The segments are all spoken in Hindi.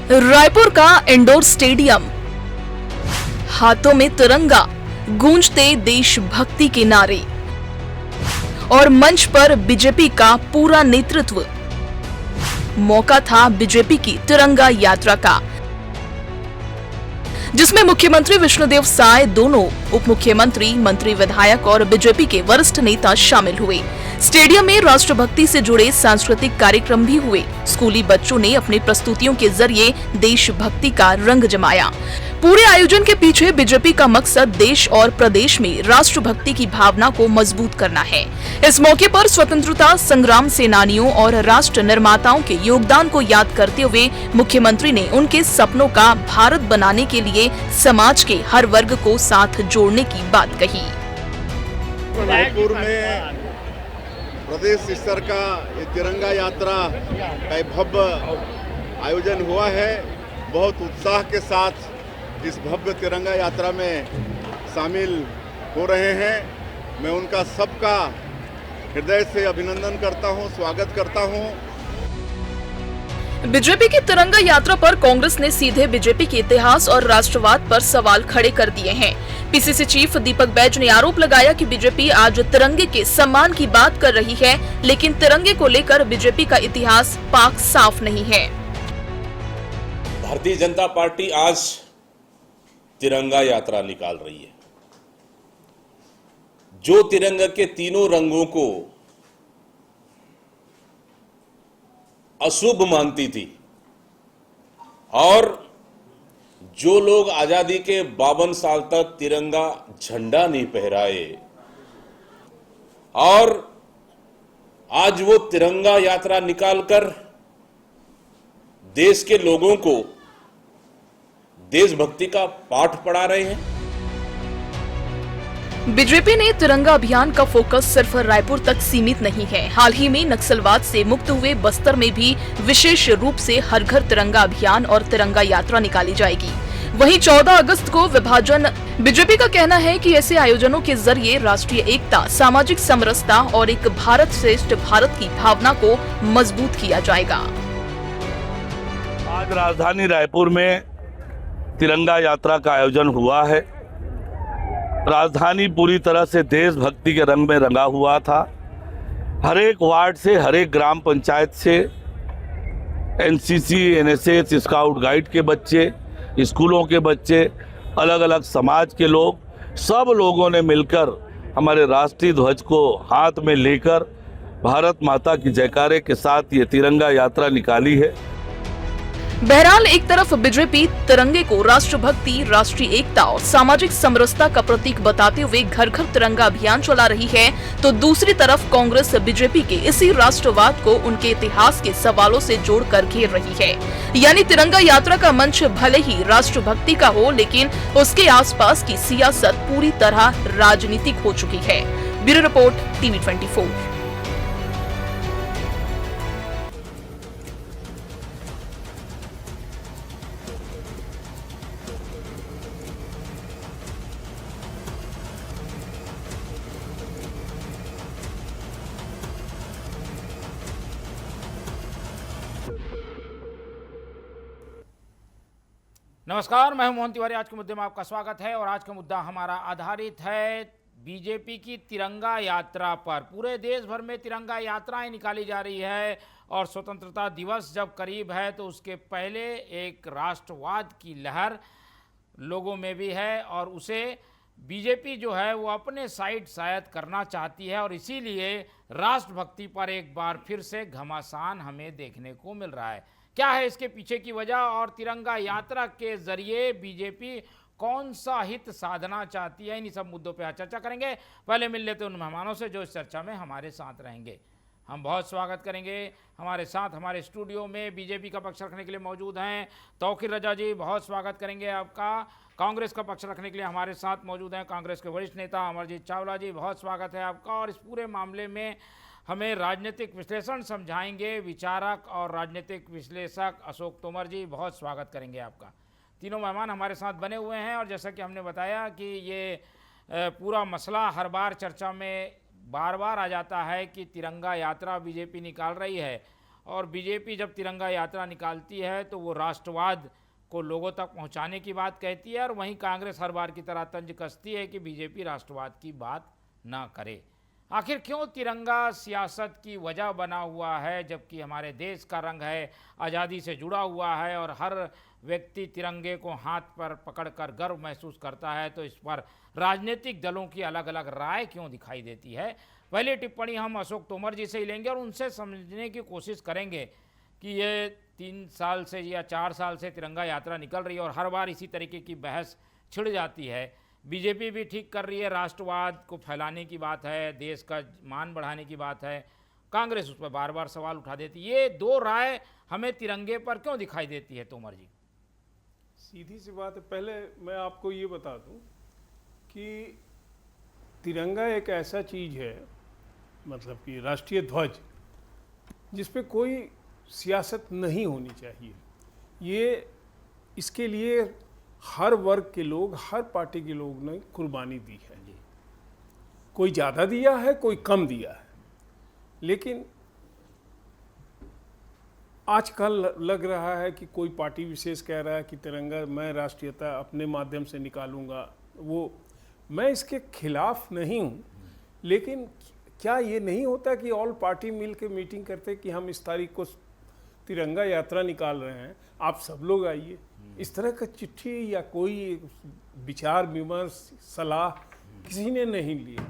रायपुर का इंडोर स्टेडियम, हाथों में तिरंगा, गूंजते देशभक्ति के नारे और मंच पर बीजेपी का पूरा नेतृत्व। मौका था बीजेपी की तिरंगा यात्रा का, जिसमें मुख्यमंत्री विष्णुदेव साय, दोनों उप मुख्यमंत्री, मंत्री, विधायक और बीजेपी के वरिष्ठ नेता शामिल हुए। स्टेडियम में राष्ट्रभक्ति से जुड़े सांस्कृतिक कार्यक्रम भी हुए। स्कूली बच्चों ने अपनी प्रस्तुतियों के जरिए देशभक्ति का रंग जमाया। पूरे आयोजन के पीछे बीजेपी का मकसद देश और प्रदेश में राष्ट्रभक्ति की भावना को मजबूत करना है। इस मौके पर स्वतंत्रता संग्राम सेनानियों और राष्ट्र निर्माताओं के योगदान को याद करते हुए मुख्यमंत्री ने उनके सपनों का भारत बनाने के लिए समाज के हर वर्ग को साथ जोड़ने की बात कही। रायपुर में प्रदेश स्तर का ये तिरंगा यात्रा का भव्य आयोजन हुआ है। बहुत उत्साह के साथ इस भव्य तिरंगा यात्रा में शामिल हो रहे हैं। मैं उनका सबका हृदय से अभिनंदन करता हूं, स्वागत करता हूं। बीजेपी की तिरंगा यात्रा पर कांग्रेस ने सीधे बीजेपी के इतिहास और राष्ट्रवाद पर सवाल खड़े कर दिए हैं। पीसीसी चीफ दीपक बैज ने आरोप लगाया कि बीजेपी आज तिरंगे के सम्मान की बात कर रही है, लेकिन तिरंगे को लेकर बीजेपी का इतिहास पाक साफ नहीं है। भारतीय जनता पार्टी आज तिरंगा यात्रा निकाल रही है, जो तिरंगा के तीनों रंगों को अशुभ मानती थी और जो लोग आजादी के 52 साल तक तिरंगा झंडा नहीं फहराए और आज वो तिरंगा यात्रा निकालकर देश के लोगों को देशभक्ति का पाठ पढ़ा रहे हैं। बीजेपी ने तिरंगा अभियान का फोकस सिर्फ रायपुर तक सीमित नहीं है। हाल ही में नक्सलवाद से मुक्त हुए बस्तर में भी विशेष रूप से हर घर तिरंगा अभियान और तिरंगा यात्रा निकाली जाएगी। वहीं 14 अगस्त को विभाजन। बीजेपी का कहना है कि ऐसे आयोजनों के जरिए राष्ट्रीय एकता, सामाजिक समरसता और एक भारत श्रेष्ठ भारत की भावना को मजबूत किया जाएगा। आज राजधानी रायपुर में तिरंगा यात्रा का आयोजन हुआ है। राजधानी पूरी तरह से देशभक्ति के रंग में रंगा हुआ था। हर एक वार्ड से, हर एक ग्राम पंचायत से एनसीसी, एनएसएस, स्काउट गाइड के बच्चे, स्कूलों के बच्चे, अलग अलग समाज के लोग, सब लोगों ने मिलकर हमारे राष्ट्रीय ध्वज को हाथ में लेकर भारत माता की जयकारे के साथ ये तिरंगा यात्रा निकाली है। बहरहाल एक तरफ बीजेपी तिरंगे को राष्ट्रभक्ति, राष्ट्रीय एकता और सामाजिक समरसता का प्रतीक बताते हुए घर घर तिरंगा अभियान चला रही है, तो दूसरी तरफ कांग्रेस बीजेपी के इसी राष्ट्रवाद को उनके इतिहास के सवालों से जोड़कर घेर रही है। यानी तिरंगा यात्रा का मंच भले ही राष्ट्रभक्ति का हो, लेकिन उसके आसपास की सियासत पूरी तरह राजनीतिक हो चुकी है। Bureau report, TV 24। नमस्कार, मैं हूं मोहन तिवारी। आज के मुद्दे में आपका स्वागत है और आज का मुद्दा हमारा आधारित है बीजेपी की तिरंगा यात्रा पर। पूरे देश भर में तिरंगा यात्राएं निकाली जा रही है और स्वतंत्रता दिवस जब करीब है तो उसके पहले एक राष्ट्रवाद की लहर लोगों में भी है और उसे बीजेपी जो है वो अपने साइड शायद करना चाहती है और इसीलिए राष्ट्रभक्ति पर एक बार फिर से घमासान हमें देखने को मिल रहा है। क्या है इसके पीछे की वजह और तिरंगा यात्रा के जरिए बीजेपी कौन सा हित साधना चाहती है, इन सब मुद्दों पर चर्चा करेंगे। पहले मिल लेते हैं उन मेहमानों से जो इस चर्चा में हमारे साथ रहेंगे। हम बहुत स्वागत करेंगे हमारे साथ हमारे स्टूडियो में बीजेपी का पक्ष रखने के लिए मौजूद हैं तौकीर रजा जी, बहुत स्वागत करेंगे आपका। कांग्रेस का पक्ष रखने के लिए हमारे साथ मौजूद हैं कांग्रेस के वरिष्ठ नेता अमरजीत चावला जी, बहुत स्वागत है आपका। और इस पूरे मामले में हमें राजनीतिक विश्लेषण समझाएंगे विचारक और राजनीतिक विश्लेषक अशोक तोमर जी, बहुत स्वागत करेंगे आपका। तीनों मेहमान हमारे साथ बने हुए हैं और जैसा कि हमने बताया कि ये पूरा मसला हर बार चर्चा में बार बार आ जाता है कि तिरंगा यात्रा बीजेपी निकाल रही है और बीजेपी जब तिरंगा यात्रा निकालती है तो वो राष्ट्रवाद को लोगों तक पहुंचाने की बात कहती है, और वहीं कांग्रेस हर बार की तरह तंज कसती है कि बीजेपी राष्ट्रवाद की बात ना करे। आखिर क्यों तिरंगा सियासत की वजह बना हुआ है, जबकि हमारे देश का रंग है, आज़ादी से जुड़ा हुआ है और हर व्यक्ति तिरंगे को हाथ पर पकड़कर गर्व महसूस करता है? तो इस पर राजनीतिक दलों की अलग अलग राय क्यों दिखाई देती है? पहली टिप्पणी हम अशोक तोमर जी से ही लेंगे और उनसे समझने की कोशिश करेंगे कि ये 3 साल से या 4 साल से तिरंगा यात्रा निकल रही है और हर बार इसी तरीके की बहस छिड़ जाती है। बीजेपी भी ठीक कर रही है, राष्ट्रवाद को फैलाने की बात है, देश का मान बढ़ाने की बात है, कांग्रेस उस पर बार बार सवाल उठा देती है। ये दो राय हमें तिरंगे पर क्यों दिखाई देती है तोमर जी? सीधी सी बात है, पहले मैं आपको ये बता दूं कि तिरंगा एक ऐसा चीज़ है, मतलब कि राष्ट्रीय ध्वज, जिस पे कोई सियासत नहीं होनी चाहिए। ये इसके लिए हर वर्ग के लोग, हर पार्टी के लोग ने कुर्बानी दी है। कोई ज़्यादा दिया है, कोई कम दिया है, लेकिन आजकल लग रहा है कि कोई पार्टी विशेष कह रहा है कि तिरंगा मैं राष्ट्रीयता अपने माध्यम से निकालूंगा। वो मैं इसके खिलाफ नहीं हूँ, लेकिन क्या ये नहीं होता कि ऑल पार्टी मिल के मीटिंग करते कि हम इस तारीख को तिरंगा यात्रा निकाल रहे हैं, आप सब लोग आइए। इस तरह का चिट्ठी या कोई विचार विमर्श सलाह किसी ने नहीं लिया,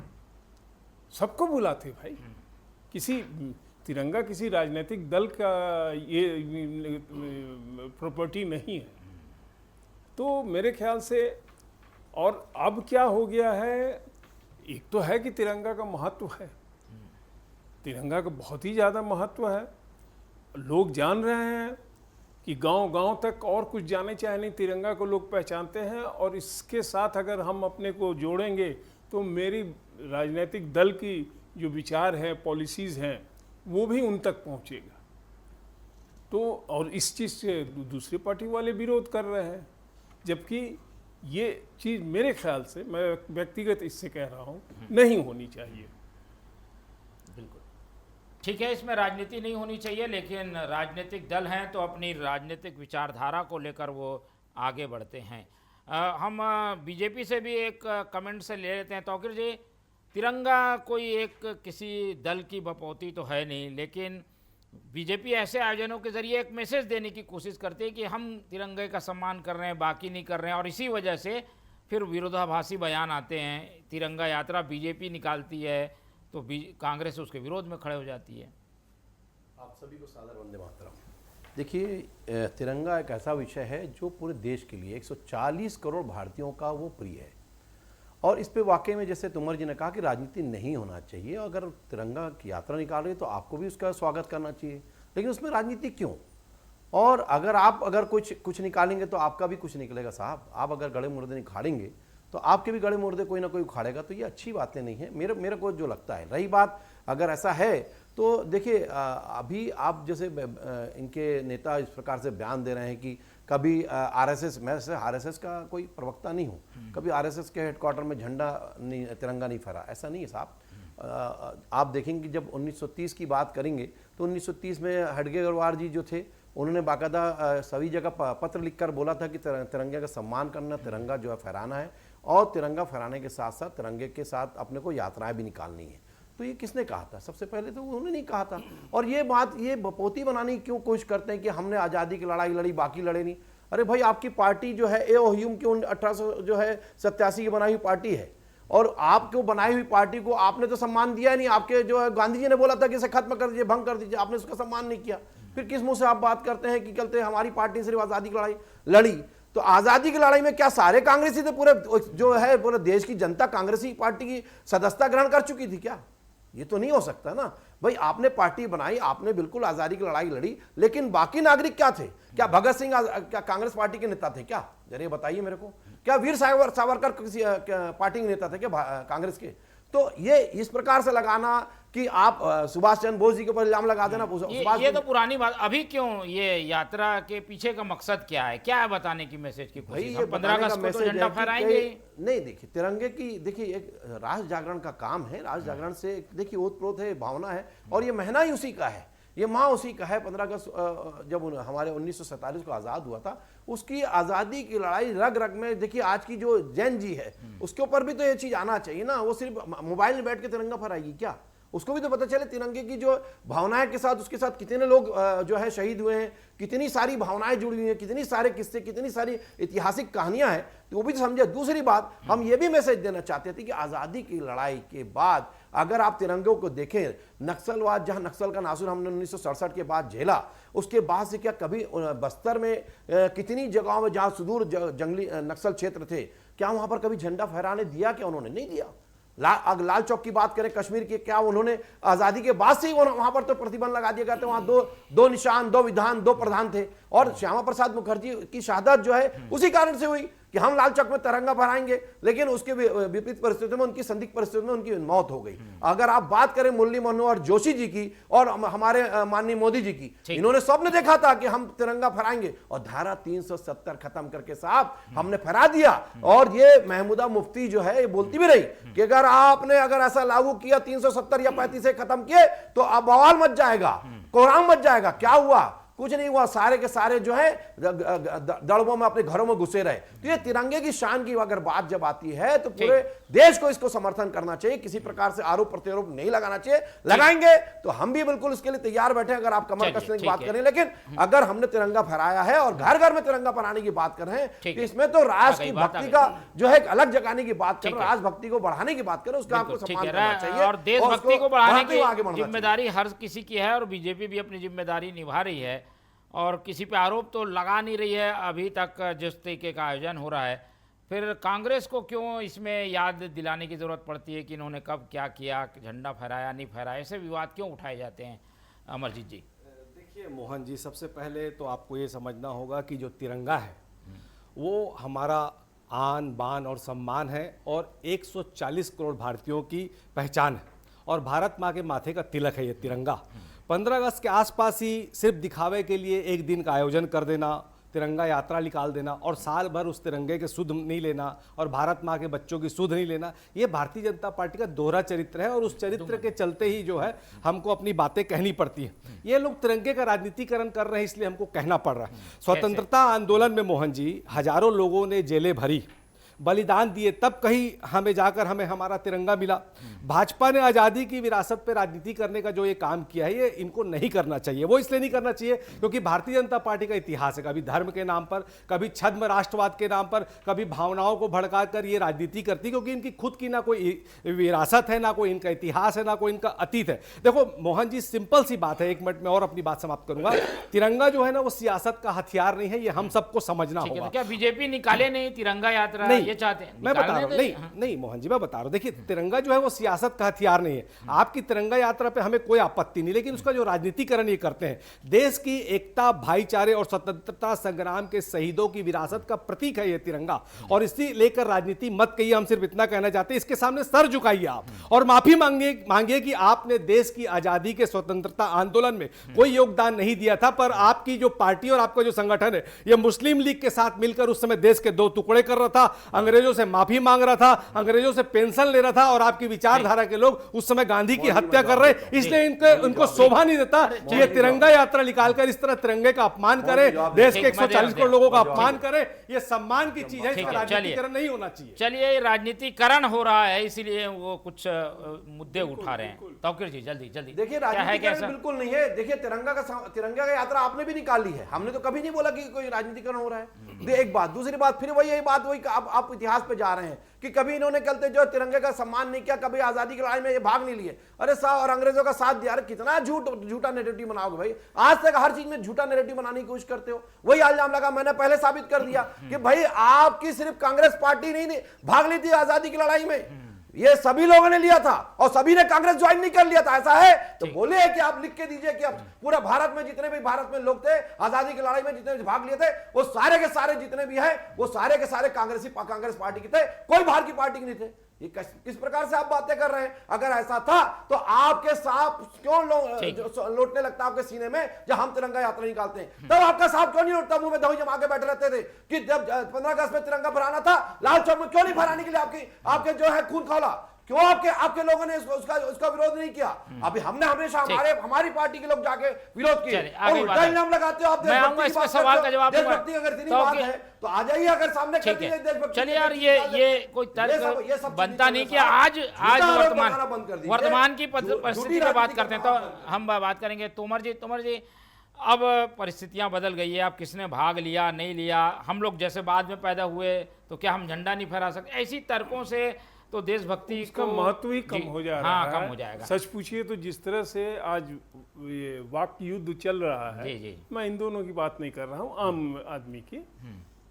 सबको बुलाते भाई। किसी तिरंगा किसी राजनीतिक दल का ये प्रॉपर्टी नहीं है। तो मेरे ख्याल से, और अब क्या हो गया है, एक तो है कि तिरंगा का महत्व है, तिरंगा का बहुत ही ज़्यादा महत्व है। लोग जान रहे हैं कि गांव-गांव तक, और कुछ जाने चाहे नहीं, तिरंगा को लोग पहचानते हैं। और इसके साथ अगर हम अपने को जोड़ेंगे तो मेरी राजनीतिक दल की जो विचार है, पॉलिसीज़ हैं, वो भी उन तक पहुंचेगा। तो और इस चीज़ से दूसरी पार्टी वाले विरोध कर रहे हैं, जबकि ये चीज़ मेरे ख्याल से, मैं व्यक्तिगत इससे कह रहा हूँ, नहीं होनी चाहिए। बिल्कुल ठीक है, इसमें राजनीति नहीं होनी चाहिए, लेकिन राजनीतिक दल हैं तो अपनी राजनीतिक विचारधारा को लेकर वो आगे बढ़ते हैं। हम बीजेपी से भी एक कमेंट से ले लेते हैं। तौकीर जी, तिरंगा कोई एक किसी दल की बपौती तो है नहीं, लेकिन बीजेपी ऐसे आयोजनों के जरिए एक मैसेज देने की कोशिश करती है कि हम तिरंगे का सम्मान कर रहे हैं, बाकी नहीं कर रहे हैं, और इसी वजह से फिर विरोधाभासी बयान आते हैं। तिरंगा यात्रा बीजेपी निकालती है तो कांग्रेस उसके विरोध में खड़े हो जाती है। आप सभी को सादर वंदे मातरम। देखिए, तिरंगा एक ऐसा विषय है जो पूरे देश के लिए 140 करोड़ भारतीयों का वो प्रिय है, और इस पे वाकई में जैसे तोमर जी ने कहा कि राजनीति नहीं होना चाहिए। अगर तिरंगा की यात्रा निकाल रही है तो आपको भी उसका स्वागत करना चाहिए, लेकिन उसमें राजनीति क्यों? और अगर कुछ निकालेंगे तो आपका भी कुछ निकलेगा साहब। आप अगर गड़े मुर्दे निकालेंगे तो आपके भी गड़े मुर्दे कोई ना कोई उखाड़ेगा, तो ये अच्छी बातें नहीं है मेरे को जो लगता है। रही बात अगर ऐसा है तो देखिए, अभी आप जैसे इनके नेता इस प्रकार से बयान दे रहे हैं कि कभी आरएसएस, मैं आरएसएस का कोई प्रवक्ता नहीं हूँ, कभी आरएसएस के हेडक्वार्टर में तिरंगा नहीं फहरा, ऐसा नहीं है साहब। आप देखेंगे जब 1930 की बात करेंगे तो 1930 में हेडगेवार जी जो थे, उन्होंने बाकायदा सभी जगह पत्र लिखकर बोला था कि तिरंगे का सम्मान करना, तिरंगा जो है फहराना है, और तिरंगा फहराने के साथ साथ तिरंगे के साथ अपने को यात्राएं भी निकालनी है। तो ये किसने कहा था? सबसे पहले तो उन्होंने नहीं कहा था। और ये बात, ये बपोती बनाने की क्यों कोशिश करते हैं कि हमने आज़ादी की लड़ाई लड़ी, बाकी लड़े नहीं। अरे भाई, आपकी पार्टी जो है एओह्यूम की 1887 की बनाई हुई पार्टी है, और आपको बनाई हुई पार्टी को आपने तो सम्मान दिया ही नहीं। आपके जो है गांधी जी ने बोला था कि इसे खत्म कर दीजिए, भंग कर दीजिए, आपने उसका सम्मान नहीं किया। फिर किस मुंह से आप बात करते हैं कि कहते हैं हमारी पार्टी सिर्फ आज़ादी की लड़ाई लड़ी? तो आज़ादी की लड़ाई में क्या सारे कांग्रेसी थे? पूरे जो है पूरे देश की जनता कांग्रेसी पार्टी की सदस्यता ग्रहण कर चुकी थी क्या? ये तो नहीं हो सकता ना भाई। आपने पार्टी बनाई, आपने बिल्कुल आज़ादी की लड़ाई लड़ी, लेकिन बाकी नागरिक क्या थे? क्या भगत सिंह क्या कांग्रेस पार्टी के नेता थे क्या? जरा बताइए मेरे को। क्या वीर सावरकर किसी पार्टी के नेता थे क्या कांग्रेस के? तो ये इस प्रकार से लगाना कि आप सुभाष चंद्र बोस जी के ऊपर इल्जाम लगा देना, ये तो पुरानी बात। अभी क्यों ये यात्रा के पीछे का मकसद क्या है? क्या है बताने की मैसेज की कोशिश? 15 अगस्त को तो झंडा फहराएंगे नहीं। देखिए, तिरंगे की, देखिए एक राष्ट्र जागरण का काम है। राष्ट्र जागरण से देखिए ओतप्रोत है, भावना है, और ये महीना ही उसी का है ये माँ उसी का है। 15 अगस्त जब हमारे 1947 को आज़ाद हुआ था, उसकी आज़ादी की लड़ाई रग रग में। देखिए आज की जो जैन जी है उसके ऊपर भी तो ये चीज़ आना चाहिए ना। वो सिर्फ मोबाइल में बैठ के तिरंगा फहराएगी क्या? उसको भी तो पता चले तिरंगे की जो भावनाएं के साथ, उसके साथ कितने लोग जो है शहीद हुए हैं, कितनी सारी भावनाएं जुड़ी हुई हैं, कितनी सारे किस्से, कितनी सारी ऐतिहासिक कहानियां हैं, तो वो भी समझे। दूसरी बात, हम ये भी मैसेज देना चाहते थे कि आज़ादी की लड़ाई के बाद अगर आप तिरंगों को देखें, नक्सलवाद, जहां नक्सल का नासूर हमने 1967 के बाद झेला, उसके बाद से क्या कभी बस्तर में कितनी जगहों में जहां सुदूर जंगली नक्सल क्षेत्र थे, क्या वहां पर कभी झंडा फहराने दिया? क्या उन्होंने नहीं दिया? लाल चौक की बात करें कश्मीर की, क्या उन्होंने आजादी के बाद से ही वहां पर तो प्रतिबंध लगा दिया गया था? वहां दो निशान, दो विधान, दो प्रधान थे। और श्यामा प्रसाद मुखर्जी की शहादत जो है उसी कारण से हुई कि हम लाल चौक में तिरंगा फहराएंगे, लेकिन उसके विपरीत परिस्थितियों में, उनकी संदिग्ध परिस्थितियों में उनकी मौत हो गई। अगर आप बात करें मुरली मनोहर जोशी जी की और हमारे माननीय मोदी जी की, इन्होंने स्वप्न देखा था कि हम तिरंगा फहराएंगे और धारा 370 खत्म करके साहब हमने फहरा दिया। और ये महमूदा मुफ्ती जो है ये बोलती भी रही कि अगर ऐसा लागू किया 370 या 35 से खत्म किए तो अब बवाल मच जाएगा, कोहराम मच जाएगा। क्या हुआ? कुछ नहीं हुआ। सारे के सारे जो है दड़बों में अपने घरों में घुसे रहे। तो ये तिरंगे की शान की अगर बात जब आती है तो पूरे देश को इसको समर्थन करना चाहिए। किसी प्रकार से आरोप प्रत्यारोप नहीं लगाना चाहिए। लगाएंगे तो हम भी बिल्कुल उसके लिए तैयार बैठे अगर आप कमर कसने की बात करें। लेकिन अगर हमने तिरंगा फहराया है और घर घर में तिरंगा फहराने की बात कर रहे हैं तो इसमें तो राष्ट्र की भक्ति का जो है अलग जगाने की बात कर रहे हैं, राष्ट्रभक्ति को बढ़ाने की बात करें, उसका आपको सम्मान करना चाहिए। और देशभक्ति को बढ़ाने की जिम्मेदारी हर किसी की है और बीजेपी भी अपनी जिम्मेदारी निभा रही है और किसी पे आरोप तो लगा नहीं रही है अभी तक जिस तरीके का आयोजन हो रहा है। फिर कांग्रेस को क्यों इसमें याद दिलाने की ज़रूरत पड़ती है कि इन्होंने कब क्या किया, झंडा फहराया नहीं फहराया, ऐसे विवाद क्यों उठाए जाते हैं? अमरजीत जी देखिए मोहन जी, सबसे पहले तो आपको ये समझना होगा कि जो तिरंगा है वो हमारा आन बान और सम्मान है और 140 करोड़ भारतीयों की पहचान है और भारत माँ के माथे का तिलक है ये तिरंगा। 15 अगस्त के आसपास ही सिर्फ दिखावे के लिए एक दिन का आयोजन कर देना, तिरंगा यात्रा निकाल देना और साल भर उस तिरंगे के सुध नहीं लेना और भारत माँ के बच्चों की सुध नहीं लेना, ये भारतीय जनता पार्टी का दोहरा चरित्र है और उस चरित्र के चलते ही जो है हमको अपनी बातें कहनी पड़ती हैं। ये लोग तिरंगे का राजनीतिकरण कर रहे हैं इसलिए हमको कहना पड़ रहा है। स्वतंत्रता आंदोलन में मोहन जी हजारों लोगों ने जेलें भरी, बलिदान दिए, तब कहीं हमें जाकर हमें हमारा तिरंगा मिला। भाजपा ने आज़ादी की विरासत पे राजनीति करने का जो ये काम किया है ये इनको नहीं करना चाहिए। वो इसलिए नहीं करना चाहिए क्योंकि भारतीय जनता पार्टी का इतिहास है, कभी धर्म के नाम पर, कभी छद्म राष्ट्रवाद के नाम पर, कभी भावनाओं को भड़का कर ये राजनीति करती, क्योंकि इनकी खुद की ना कोई विरासत है, ना कोई इनका इतिहास है, ना कोई इनका अतीत है। देखो मोहन जी, सिंपल सी बात है, 1 मिनट में और अपनी बात समाप्त करूंगा। तिरंगा जो है ना वो सियासत का हथियार नहीं है, ये हम सबको समझना होगा। क्या बीजेपी निकाले नहीं तिरंगा यात्रा? ये चाहते हैं? मैं बता रहा हूं, नहीं मोहन जी, मैं बता रहा हूं। देखिए तिरंगा जो है वो सियासत का हथियार नहीं है। आपकी तिरंगा यात्रा पे हमें कोई आपत्ति नहीं, लेकिन उसका जो राजनीतिकरण ये करते हैं, देश की एकता, भाईचारे और स्वतंत्रता संग्राम के शहीदों की विरासत का प्रतीक है ये तिरंगा, और इसी लेकर राजनीति मत कहिए। हम सिर्फ इतना कहना चाहते हैं, इसके सामने सर झुकाइए आप और माफी मांगिए कि आपने देश की आजादी के स्वतंत्रता आंदोलन में कोई योगदान नहीं दिया था, पर आपकी जो पार्टी और आपका जो संगठन है ये मुस्लिम लीग के साथ मिलकर उस समय देश के 2 टुकड़े कर रहा था, अंग्रेजों से माफी मांग रहा था, अंग्रेजों से पेंशन ले रहा था, और आपकी विचारधारा के लोग उस समय गांधी की हत्या कर रहे, इसलिए उनको शोभा नहीं देता कि ये तिरंगा यात्रा निकालकर इस तरह तिरंगे का अपमान करे, देश के 140 करोड़ लोगों का अपमान करे। ये सम्मान की चीज है, इसका राजनीतिकरण नहीं होना चाहिए। चलिए, राजनीतिकरण हो रहा है इसलिए वो कुछ मुद्दे उठा रहे हैं। तौकीर जी जल्दी देखिए, राजनीतिकरण बिल्कुल नहीं है। देखिए तिरंगा का यात्रा आपने भी निकाली है, हमने तो कभी नहीं बोला कि कोई राजनीतिकरण हो रहा है। एक बात, दूसरी बात, फिर वही आप इतिहास पे जा रहे हैं कि कभी इन्होंने कहते जो तिरंगे का सम्मान नहीं किया, कभी आजादी की लड़ाई में ये भाग नहीं लिए, अरे साहब, और अंग्रेजों का साथ दिया। अरे कितना झूठा नैरेटिव बनाओगे भाई, आज तक हर चीज में झूठा नैरेटिव बनाने की कोशिश करते हो। वही इल्जाम लगा, मैंने पहले साबित कर दिया कि भाई आपकी सिर्फ कांग्रेस पार्टी नहीं भाग ली थी आजादी की लड़ाई में, ये सभी लोगों ने लिया था और सभी ने कांग्रेस ज्वाइन नहीं कर लिया था। ऐसा है तो बोले कि आप लिख के दीजिए कि अब पूरा भारत में जितने भी भारत में लोग थे आजादी की लड़ाई में जितने भी भाग लिए थे, वो सारे के सारे जितने भी हैं वो सारे के सारे कांग्रेस पार्टी के थे, कोई बाहर की पार्टी के नहीं थे। ये किस प्रकार से आप बातें कर रहे हैं? अगर ऐसा था तो आपके सांप क्यों लौटने लगता आपके सीने में जब हम तिरंगा यात्रा निकालते हैं? तब आपका सांप क्यों नहीं उठता? मुंह में दही जमा के बैठे रहते थे कि जब 15 अगस्त में तिरंगा फहराना था, लाल चौक में क्यों नहीं फहराने के लिए आपके जो है खून खौला? क्यों आपके लोगों ने उसका विरोध नहीं किया? अभी हमने हमेशा हमारी पार्टी के लोग जाके विरोध किए और उल्टा इल्जाम लगाते हो आप। मैं आऊंगा इस पर सवाल का जवाब। देशभक्ति अगर इतनी बात है तो आ जाइए, अगर सामने ठीक है। चलिए यार, ये कोई तर्क बनता नहीं कि आज वर्तमान की परिस्थिति पे बात करते हैं। तो हम बात करेंगे तोमर जी, अब परिस्थितियां बदल गई है। अब किसने भाग लिया नहीं लिया, हम लोग जैसे बाद में पैदा हुए तो क्या हम झंडा नहीं फहरा सकते? ऐसी तर्कों से तो देशभक्ति का महत्व ही कम हो जा रहा है। कम हो जाएगा। सच पूछिए तो जिस तरह से आज ये वाक युद्ध चल रहा है, मैं इन दोनों की बात नहीं कर रहा हूँ, आम आदमी की,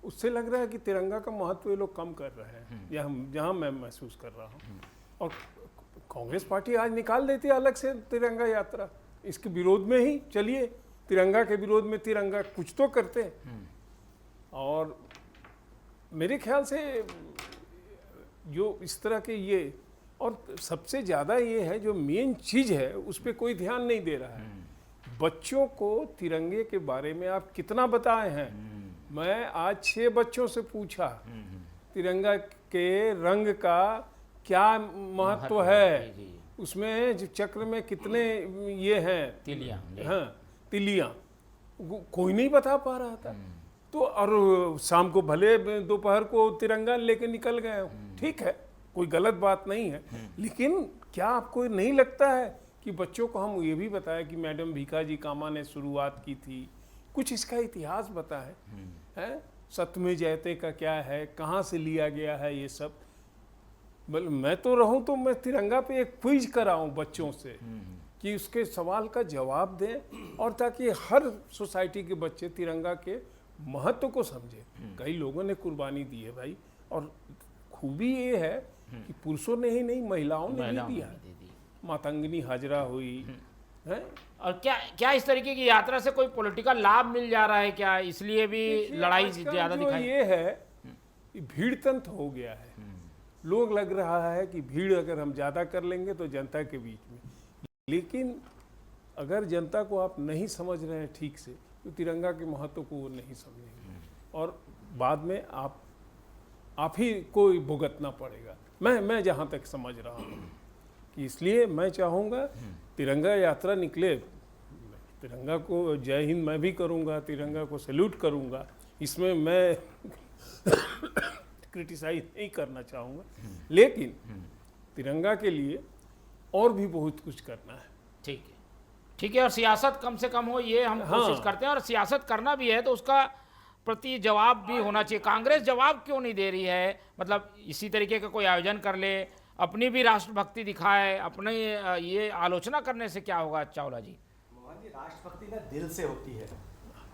उससे लग रहा है कि तिरंगा का महत्व ये लोग कम कर रहे हैं, जहाँ मैं महसूस कर रहा हूँ। और कांग्रेस पार्टी आज निकाल देती है अलग से तिरंगा यात्रा, इसके विरोध में ही चलिए, तिरंगा के विरोध में तिरंगा कुछ तो करते हैं। और मेरे ख्याल से जो इस तरह के ये, और सबसे ज़्यादा ये है जो मेन चीज़ है उस पर कोई ध्यान नहीं दे रहा है। बच्चों को तिरंगे के बारे में आप कितना बताए हैं? मैं आज 6 बच्चों से पूछा तिरंगा के रंग का क्या महत्व है, उसमें जो चक्र में कितने ये हैं तिलियां, हाँ तिलियां, कोई नहीं बता पा रहा था। तो और शाम को भले दोपहर को तिरंगा लेके निकल गए, ठीक है, कोई गलत बात नहीं है, लेकिन क्या आपको नहीं लगता है कि बच्चों को हम ये भी बताया कि मैडम भीखाजी कामा ने शुरुआत की थी, कुछ इसका इतिहास बताए हैं, सतमे जयते का क्या है, कहाँ से लिया गया है, ये सब। मैं तो रहूं तो मैं तिरंगा पे एक क्विज कराऊं बच्चों से कि उसके सवाल का जवाब दें, और ताकि हर सोसाइटी के बच्चे तिरंगा के महत्व को समझे। कई लोगों ने कुर्बानी दी है भाई, और खूबी ये है कि पुरुषों ने ही नहीं, महिलाओं ने भी दिया। मातंगनी हाजरा हुई है। और क्या इस तरीके की यात्रा से कोई पॉलिटिकल लाभ मिल जा रहा है क्या? इसलिए भी लड़ाई ज्यादा दिखाई। ये है कि भीड़ तंत्र हो गया है, लोग लग रहा है कि भीड़ अगर हम ज़्यादा कर लेंगे तो जनता के बीच में, लेकिन अगर जनता को आप नहीं समझ रहे हैं ठीक से तो तिरंगा के महत्व को वो नहीं समझेंगे, और बाद में आप ही को भुगतना पड़ेगा। मैं जहाँ तक समझ रहा हूँ कि इसलिए मैं चाहूँगा तिरंगा यात्रा निकले, तिरंगा को जय हिंद मैं भी करूँगा, तिरंगा को सैल्यूट करूँगा, इसमें मैं क्रिटिसाइज नहीं करना चाहूँगा, लेकिन तिरंगा के लिए और भी बहुत कुछ करना है। ठीक है, और सियासत कम से कम हो ये हम कोशिश करते हैं, और सियासत करना भी है तो उसका प्रति जवाब भी होना चाहिए। कांग्रेस जवाब क्यों नहीं दे रही है? मतलब इसी तरीके का कोई आयोजन कर ले, अपनी भी राष्ट्रभक्ति दिखाए, अपने ये आलोचना करने से क्या होगा चावला जी? मोहन जी, राष्ट्रभक्ति ना दिल से होती है,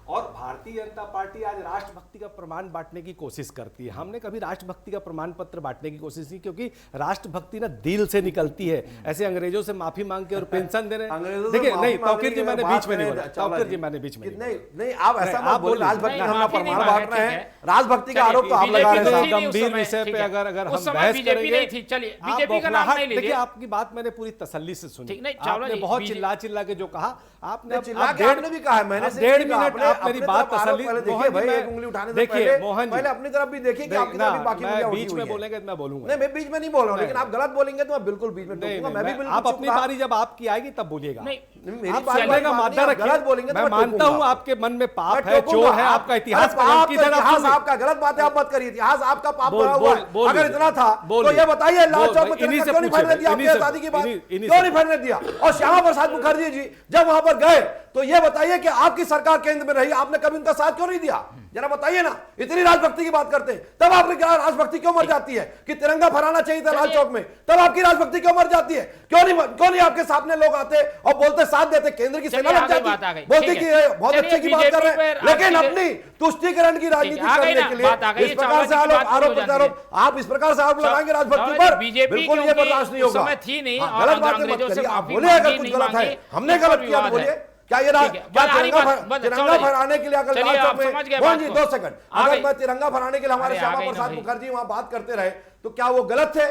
और भारतीय जनता पार्टी आज राष्ट्रभक्ति का प्रमाण बांटने की कोशिश करती है। हमने कभी राष्ट्रभक्ति का प्रमाण पत्र बांटने की कोशिश नहीं, क्योंकि राष्ट्रभक्ति ना दिल से निकलती है। ऐसे अंग्रेजों से माफी मांग के और पेंशन दे रहे हैं। देखिए, नहीं तौकीर जी, मैंने बीच में नहीं बोला, तौकीर जी मैंने बीच में नहीं, आप ऐसा मत बोलिए, राजभक्ति हम प्रमाण बांट रहे हैं, राजभक्ति का आरोप तो आप लगा रहे हैं। गंभीर विषय पे अगर हम बहस करेंगे, चलिए बीजेपी का नाम नहीं लीजिए। देखिए, आपकी बात मैंने पूरी तसल्ली से सुनी, आपने बहुत चिल्ला के जो कहा, आपने आपने भी कहा है, मैंने 1.5 मिनट आप मेरी बात देखिए भाई, एक उंगली उठाने से पहले अपनी तरफ भी देखिए कि आपकी तरफ भी बाकी उंगलियां उठी हुई हैं। बीच में बोलेंगे तो मैं बोलूंगा। नहीं, मैं बीच में नहीं बोल रहा हूं, लेकिन आप गलत बोलेंगे तो मैं बिल्कुल बीच में टोकूंगा। मैं भी बिल्कुल, आप अपनी बारी जब आपकी आएगी तब बोलिएगा। मेरी बारी का मादा रखिए, गलत बोलेंगे तो मैं मानता हूं आपके मन में पाप है, चोर है, आपका इतिहास आपका गलत बात है, आप मत करिए। इतिहास आपका पाप भरा हुआ है, अगर इतना था तो ये बताइए, लाल चौक में तिरंगा क्यों नहीं फहरने दिया? आपने आजादी की बात क्यों नहीं फहरने दिया? और श्यामा प्रसाद मुखर्जी जी जब वहां पर गए तो ये बताइए कि आपकी सरकार केंद्र में रही, आपने कभी उनका साथ क्यों नहीं दिया? जरा बताइए ना। इतनी राजभक्ति की बात करते हैं, तब आपकी राजभक्ति क्यों मर जाती है कि तिरंगा फहराना चाहिए था लाल चौक में? तब आपकी राजभक्ति क्यों मर जाती है? क्यों नहीं आपके सामने लोग आते और बोलते, साथ देते, केंद्र की सेना लग जाती, बोलते कि बहुत अच्छे की बात कर रहे हैं, लेकिन अपनी तुष्टीकरण की राजनीति करने के लिए इस प्रकार से आरोप प्रत्यारोप, आप इस प्रकार से आरोप लगाएंगे राजभक्ति पर, बिल्कुल ये बर्दाश्त नहीं होगा। गलत बातें मत करिए, आप बोले अगर कुछ गलत है, हमने गलत किया तो बोलिए। क्या ये तिरंगा फहराने के लिए अगर लाल चौक में, मोहन जी 2 सेकंड, अगर मैं तिरंगा फहराने के लिए हमारे श्यामा प्रसाद मुखर्जी वहां बात करते रहे तो क्या वो गलत थे?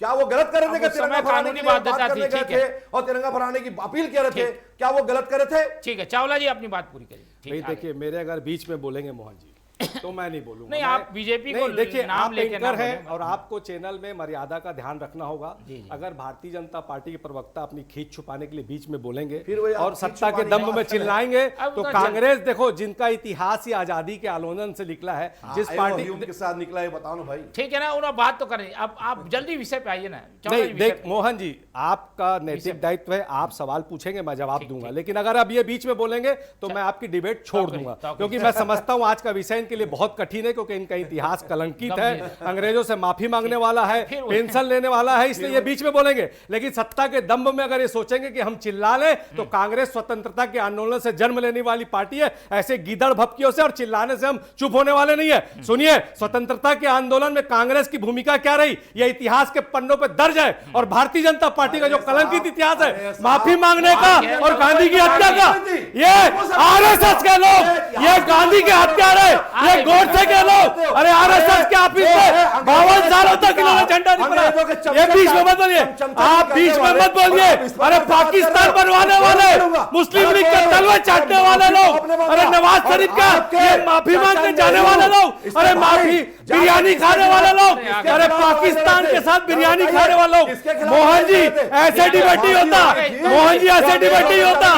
क्या वो गलत कर रहे थे? तिरंगा फहराने की बात करने गए थे और तिरंगा फहराने की अपील कर रहे थे, क्या वो गलत कर रहे थे? ठीक है, चावला जी अपनी बात पूरी करिए। नहीं, देखिए, मेरे अगर बीच में बोलेंगे मोहन जी तो मैं नहीं बोलूंगा। नहीं, आप बीजेपी को देखिए, नाम आप लेके ना एंकर हैं बोलें। और आपको चैनल में मर्यादा का ध्यान रखना होगा। जी। अगर भारतीय जनता पार्टी के प्रवक्ता अपनी खींच छुपाने के लिए बीच में बोलेंगे फिर वही और आप खींच सत्ता के छुपाने की दम में बात कर रहे हैं। चिल्लाएंगे अब तो तो कांग्रेस देखो, जिनका इतिहास ही आजादी के आंदोलन से निकला है, जिस पार्टी के साथ निकला है, बताओ ना भाई। ठीक है ना, उन्हें बात तो करें। अब आप जल्दी विषय पे आइए ना। चौदह नहीं, विषय देख पे। मोहन जी, आपका नैतिक दायित्व है, आप सवाल पूछेंगे, मैं जवाब दूंगा, लेकिन अगर आप ये बीच में बोलेंगे तो मैं आपकी डिबेट छोड़ दूंगा, क्योंकि मैं समझता हूं आज का विषय इनके लिए बहुत कठिन है, क्योंकि इनका इतिहास कलंकित है, अंग्रेजों से माफी मांगने वाला है, पेंशन लेने वाला है, इसलिए ये बीच में बोलेंगे। लेकिन सत्ता के दम्भ में अगर ये सोचेंगे कि हम चिल्ला लें, तो कांग्रेस स्वतंत्रता के आंदोलन से जन्म लेने वाली पार्टी है। ऐसे गीदड़ भपकियों से और चिल्लाने से हम चुप होने वाले नहीं है। सुनिए, स्वतंत्रता के आंदोलन में कांग्रेस की भूमिका क्या रही, यह इतिहास के पन्नों पर दर्ज है। और भारतीय जनता पार्टी का जो कलंकित इतिहास है, माफी मांगने का और गांधी की हत्या का, ये आरएसएस के लोग, ये गांधी के हत्यारे, ये गोडसे के लोग, अरे आरएसएस के ऑफिस में 52 सालों तक इन्होंने झंडा नहीं फहराया। ये बीच में मत बोलिए, आप बीच में मत बोलिए। अरे पाकिस्तान बनवाने वाले, मुस्लिम लीग के तलवे चाटने वाले लोग, अरे नवाज शरीफ का ये माफी मांगने जाने वाले लोग, अरे माफी बिरयानी खाने वाले लोग, अरे पाकिस्तान के साथ बिरयानी खाने वाले लोग। मोहन जी, ऐसे डिबेट नहीं होता, मोहन जी ऐसे डिबेट नहीं होता।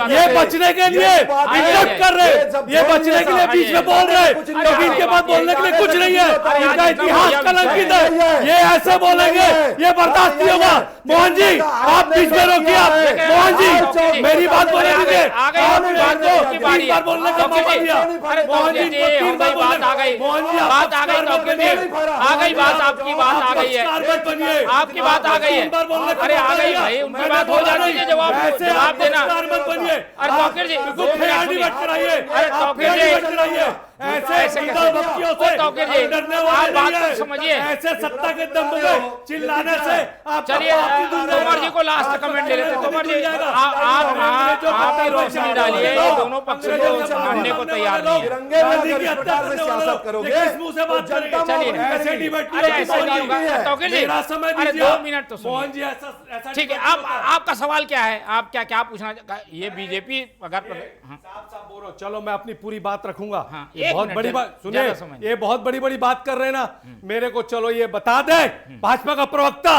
ये बचने के लिए इंजेक्ट कर रहे, ये बचने के लिए बीच में बोल रहे, क्योंकि इनके पास बोलने के लिए कुछ नहीं है, इनका इतिहास कलंकित है। ये ऐसे बोलेंगे, ये बर्दाश्त नहीं होगा। मोहन जी, आप बीच में रोकिए। आप मोहन जी मेरी बात बोले दीजिए, आपने बात को 3 बार बोलने का मौका दिया। मोहन जी 3 बार बात आ गई, बात आ गई, आ गई बात, आपकी बात आ गई है, आपकी बात आ गई है। अरे आ गई भाई, उनकी बात हो जानी चाहिए, जवाब देना। अरे तौकीर जी, अरे तौकीर जी, ऐसे तौकीर जी, आप बात को समझिए। ऐसे सत्ता के दम में चिल्लाने से आप चलिए तोमर जी को लास्ट कमेंट ले लेते। तोमर जी, आप ही रोशनी डालिए, दोनों पक्ष को मानने को तैयार नहीं है। गांधी की हत्या करने सियासत करोगे, किस मुंह से बात करेंगे? चलिए, ऐसे डिबेट अरे ऐसा नहीं होगा। तौकीर जी, अरे 2 मिनट तो सुनिए। मोहन जी ऐसा ठीक है, आपका सवाल क्या है? आप क्या पूछना? ये बीजेपी अगर साफ बोलो, चलो मैं अपनी पूरी बात रखूंगा। हाँ, ये एक बहुत मिनट, बड़ी बात ज्यादा सुनिए, समय ये बहुत बड़ी बात कर रहे हैं ना, मेरे को चलो ये बता दे, भाजपा का प्रवक्ता,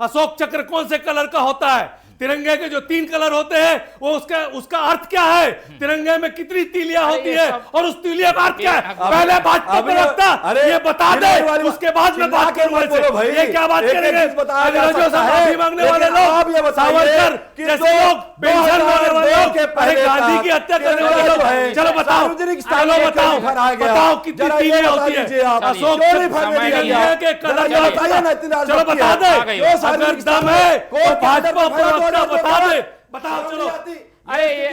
अशोक चक्र कौन से कलर का होता है? तिरंगे के जो 3 कलर होते हैं, वो उसका अर्थ क्या है? तिरंगे में कितनी तीलियां होती है और उस तीलिया का अर्थ क्या है? पहले भाजपा प्रवक्ता ये बता दे, उसके बाद में बात करूंगा। ये क्या बात करेंगे? अंग्रेजों से माफी मांगने वाले लोग, सावरकर जैसे लोग, पेंशन मांगने वाले लोग, अरे गांधी की हत्या करने वाले लोग, चलो बताओ, बताओ कितनी तीलियां होती है? अशोक के कलर चलो बता दे, अगर दम है तो भाजपा प्रवक्ता बता दे, बताओ चलो। अरे ये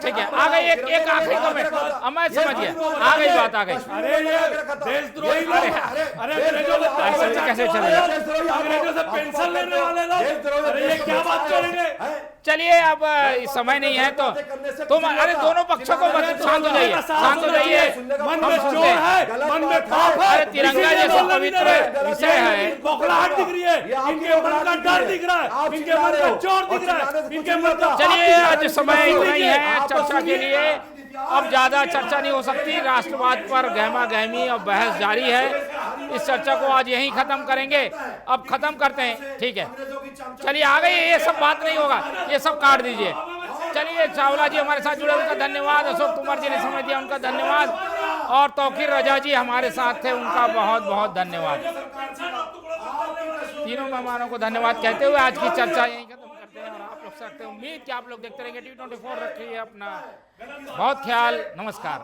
ठीक है, आ गई एक आखिरी कमेंट, मैं समझिए, आ गई बात, आ गई। अरे ये देशद्रोही लोग, अरे अंग्रेजों से ऐसे कैसे चलेगा? अंग्रेजों से पेंशन लेने वाले लोग, अरे ये क्या बात करेंगे? चलिए, अब समय नहीं है तो तुम, अरे दोनों पक्षों को शांत हो जाइए, शांत हो जाइए। मन में चोर है, मन में पाप है, अरे तिरंगा जैसा पवित्र विषय है, बौखलाहट दिख रही है, इनके मन का डर दिख रहा है, इनके मन का चोर दिख रहा है, इनके मन का। चलिए, आज समय इतना ही है चर्चा के लिए, अब ज्यादा चर्चा नहीं हो सकती। राष्ट्रवाद पर गहमा गहमी और बहस जारी है। इस चर्चा को आज यहीं खत्म करेंगे। अब खत्म करते हैं, ठीक है? चलिए, आ गई, ये सब बात नहीं होगा, ये सब काट दीजिए। चलिए, चावला जी हमारे साथ जुड़े उनका धन्यवाद, अशोक कुमार जी ने समय दिया उनका धन्यवाद, और तौकीर रजा जी हमारे साथ थे, उनका बहुत बहुत धन्यवाद। तीनों मेहमानों को धन्यवाद कहते हुए आज की चर्चा यहीं खत्म करते हैं। और आप लोग सकते हैं, उम्मीद कि आप लोग देखते रहेंगे T24। रखिए अपना बहुत ख्याल, नमस्कार।